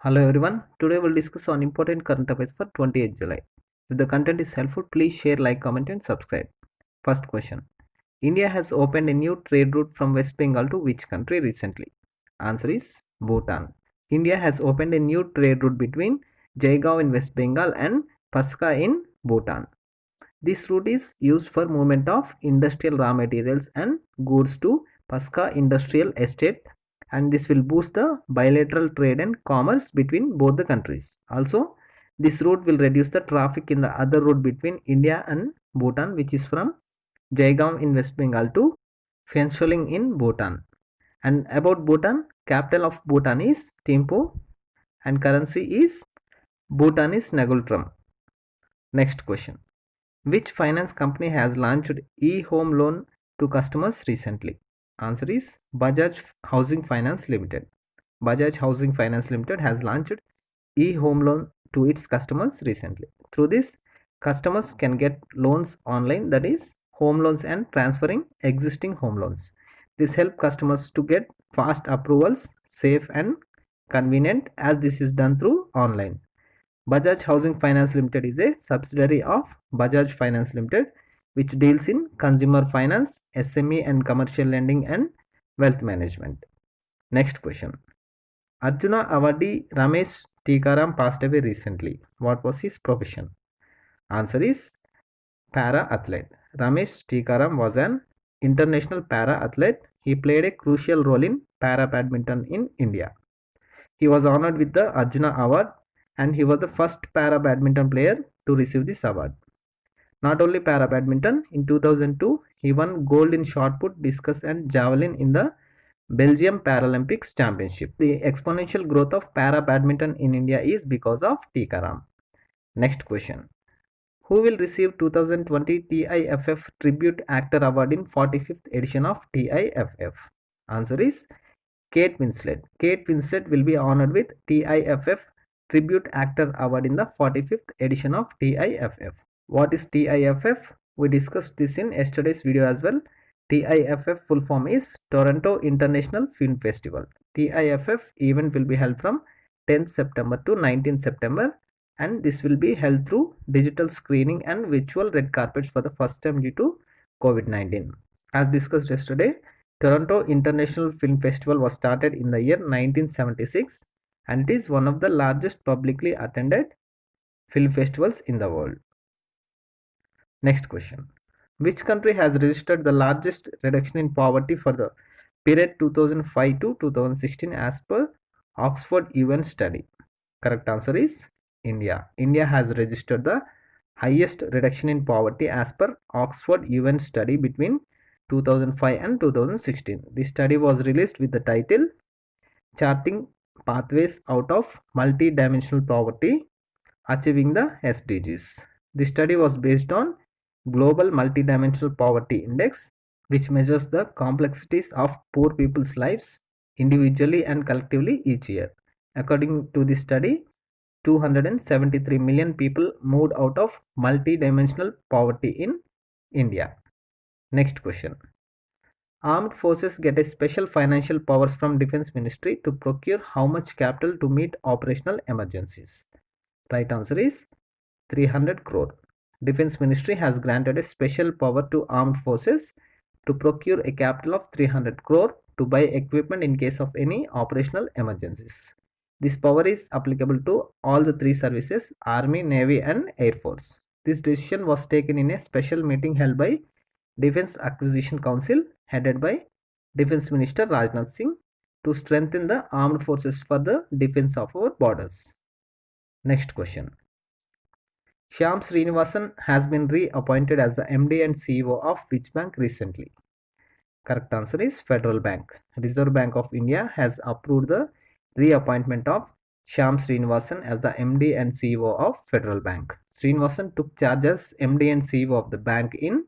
Hello everyone. Today we'll discuss on important current affairs for 28th July. If the content is helpful, please share, like, comment and subscribe. First question. India has opened a new trade route from West Bengal to which country recently? Answer is Bhutan. India has opened a new trade route between Jaigaon in West Bengal and Paska in Bhutan. This route is used for movement of industrial raw materials and goods to Paska Industrial Estate, and this will boost the bilateral trade and commerce between both the countries. Also, this route will reduce the traffic in the other route between India and Bhutan, which is from Jaigaon in West Bengal to Phensholing in Bhutan. And about Bhutan, capital of Bhutan is Thimphu and currency is Bhutanese Nagultram. Next question. Which finance company has launched e-home loan to customers recently? Answer is Bajaj Housing Finance Limited. Bajaj Housing Finance Limited has launched e-home loan to its customers recently. Through this, customers can get loans online, that is home loans and transferring existing home loans. This helps customers to get fast approvals, safe and convenient as this is done through online. Bajaj Housing Finance Limited is a subsidiary of Bajaj Finance Limited, which deals in consumer finance, SME and commercial lending and wealth management. Next question. Arjuna awardee Ramesh Tikaram passed away recently. What was his profession? Answer is para athlete. Ramesh Tikaram was an international para athlete. He played a crucial role in para badminton in India. He was honored with the Arjuna Award and he was the first para badminton player to receive this award. Not only para badminton, in 2002 he won gold in shot put, discus and javelin in the Belgium Paralympics Championship. The exponential growth of para badminton in India is because of Tikaram. Next question. Who will receive 2020 TIFF Tribute Actor Award in 45th edition of TIFF? Answer is Kate Winslet. Kate Winslet will be honored with TIFF Tribute Actor Award in the 45th edition of TIFF. What is TIFF? We discussed this in yesterday's video as well. TIFF full form is Toronto International Film Festival. TIFF event will be held from 10th September to 19th September, and this will be held through digital screening and virtual red carpets for the first time due to COVID-19. As discussed yesterday, Toronto International Film Festival was started in the year 1976 and it is one of the largest publicly attended film festivals in the world. Next question. Which country has registered the largest reduction in poverty for the period 2005 to 2016 as per Oxford UN study? Correct answer is India. India has registered the highest reduction in poverty as per Oxford UN study between 2005 and 2016. This study was released with the title Charting Pathways Out of Multi-Dimensional Poverty, Achieving the SDGs. This study was based on Global Multidimensional Poverty Index, which measures the complexities of poor people's lives individually and collectively each year. According to this study, 273 million people moved out of multidimensional poverty in India. Next question. Armed forces get a special financial powers from Defense Ministry to procure how much capital to meet operational emergencies? Right answer is 300 crore. Defense Ministry has granted a special power to armed forces to procure a capital of 300 crore to buy equipment in case of any operational emergencies. This power is applicable to all the three services, Army, Navy and Air Force. This decision was taken in a special meeting held by Defense Acquisition Council headed by Defense Minister Rajnath Singh to strengthen the armed forces for the defense of our borders. Next question. Shyam Srinivasan has been reappointed as the MD and CEO of which bank recently? Correct answer is Federal Bank. Reserve Bank of India has approved the reappointment of Shyam Srinivasan as the MD and CEO of Federal Bank. Srinivasan took charge as MD and CEO of the bank in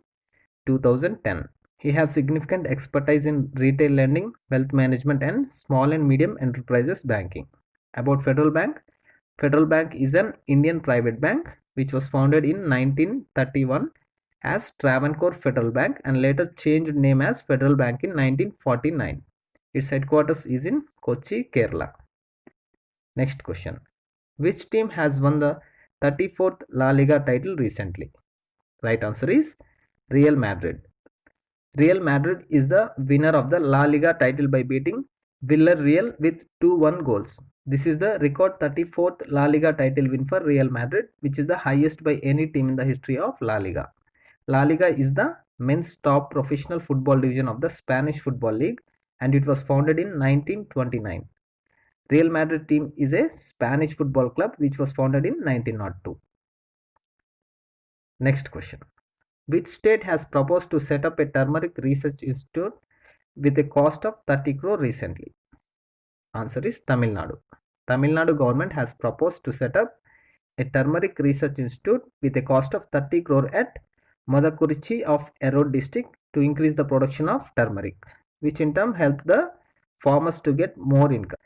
2010. He has significant expertise in retail lending, wealth management and small and medium enterprises banking. About Federal Bank is an Indian private bank which was founded in 1931 as Travancore Federal Bank and later changed name as Federal Bank in 1949. Its headquarters is in Kochi, Kerala. Next question. Which team has won the 34th La Liga title recently? Right answer is Real Madrid. Real Madrid is the winner of the La Liga title by beating Villarreal with 2-1 goals. This is the record 34th La Liga title win for Real Madrid, which is the highest by any team in the history of La Liga. La Liga is the men's top professional football division of the Spanish Football League, and it was founded in 1929. Real Madrid team is a Spanish football club which was founded in 1902. Next question. Which state has proposed to set up a turmeric research institute with a cost of 30 crore recently? Answer is Tamil Nadu. Tamil Nadu government has proposed to set up a turmeric research institute with a cost of 30 crore at Madakurichi of Erode district to increase the production of turmeric, which in turn help the farmers to get more income.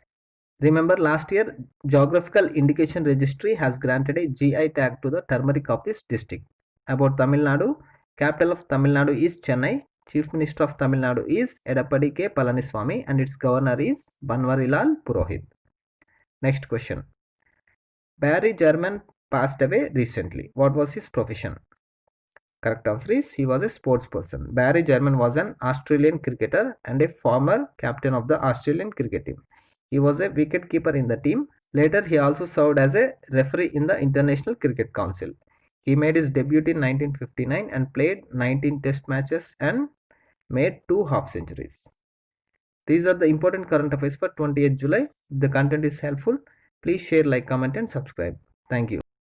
Remember, last year, Geographical Indication Registry has granted a GI tag to the turmeric of this district. About Tamil Nadu, capital of Tamil Nadu is Chennai, Chief Minister of Tamil Nadu is Edappadi K. Palaniswamy, and its governor is Banwarilal Purohit. Next question. Barry German passed away recently. What was his profession? Correct answer is he was a sports person. Barry German was an Australian cricketer and a former captain of the Australian cricket team. He was a wicket keeper in the team. Later, he also served as a referee in the International Cricket Council. He made his debut in 1959 and played 19 test matches and made 2 half centuries. These are the important current affairs for 28th July. If the content is helpful, please share, like, comment and subscribe. Thank you.